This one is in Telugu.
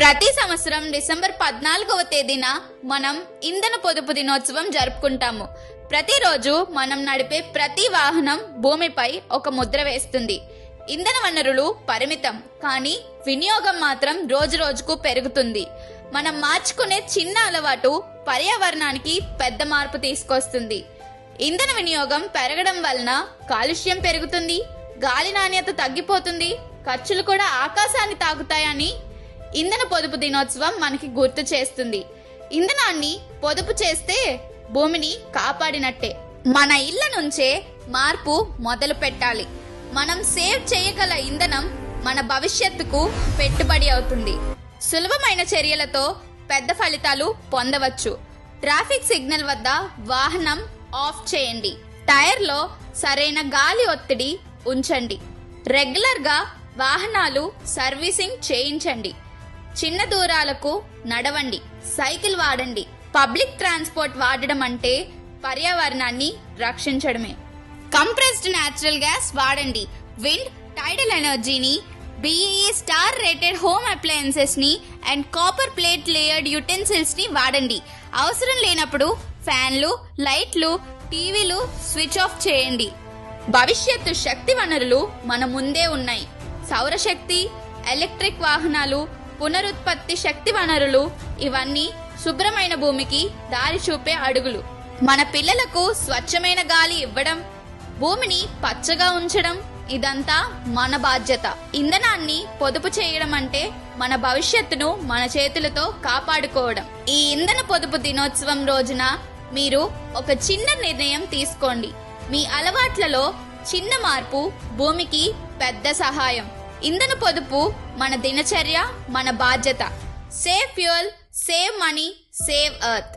ప్రతి సంవత్సరం డిసెంబర్ 14వ తేదీన మనం ఇంధన పొదుపు దినోత్సవం జరుపుకుంటాము. ప్రతిరోజు మనం నడిపే ప్రతి వాహనం భూమిపై ఒక ముద్ర వేస్తుంది. ఇంధన వనరులు పరిమితం, కానీ వినియోగం మాత్రం రోజు రోజుకు పెరుగుతుంది. మనం మార్చుకునే చిన్న అలవాటు పర్యావరణానికి పెద్ద మార్పు తీసుకొస్తుంది. ఇంధన వినియోగం పెరగడం వలన కాలుష్యం పెరుగుతుంది, గాలి నాణ్యత తగ్గిపోతుంది, ఖర్చులు కూడా ఆకాశాన్ని తాకుతాయని ఇంధన పొదుపు దినోత్సవం మనకి గుర్తు చేస్తుంది. ఇంధనాన్ని పొదుపు చేస్తే భూమిని కాపాడినట్టే. మన ఇళ్ల నుంచే మార్పు మొదలు పెట్టాలి. మనం సేవ్ చేయగల ఇంధనం మన భవిష్యత్తుకు పెట్టుబడి అవుతుంది. సులభమైన చర్యలతో పెద్ద ఫలితాలు పొందవచ్చు. ట్రాఫిక్ సిగ్నల్ వద్ద వాహనం ఆఫ్ చేయండి. టైర్లో సరైన గాలి ఒత్తిడి ఉంచండి. రెగ్యులర్ గా వాహనాలు సర్వీసింగ్ చేయించండి. చిన్న దూరాలకు నడవండి, సైకిల్ వాడండి. పబ్లిక్ ట్రాన్స్పోర్ట్ వాడడం అంటే పర్యావరణాన్ని రక్షించడమే. కంప్రెస్డ్ న్యాచురల్ గ్యాస్ వాడండి. విండ్, టైడల్ ఎనర్జీని, BEE star rated home appliances ని and copper plate layered utensils ని వాడండి. అవసరం లేనప్పుడు ఫ్యాన్లు, లైట్లు, టీవీలు స్విచ్ ఆఫ్ చేయండి. భవిష్యత్తు శక్తి వనరులు మన ముందే ఉన్నాయి. సౌరశక్తి, ఎలక్ట్రిక్ వాహనాలు, పునరుత్పత్తి శక్తి వనరులు, ఇవన్నీ శుభ్రమైన భూమికి దారి చూపే అడుగులు. మన పిల్లలకు స్వచ్ఛమైన గాలి ఇవ్వడం, భూమిని పచ్చగా ఉంచడం, ఇదంతా మన బాధ్యత. ఇంధనాన్ని పొదుపు చేయడం అంటే మన భవిష్యత్తును మన చేతులతో కాపాడుకోవడం. ఈ ఇంధన పొదుపు దినోత్సవం రోజున మీరు ఒక చిన్న నిర్ణయం తీసుకోండి. మీ అలవాట్లలో చిన్న మార్పు భూమికి పెద్ద సహాయం. ఇంధన పొదుపు మన దినచర్య, మన బాధ్యత. Save fuel, save money, save earth.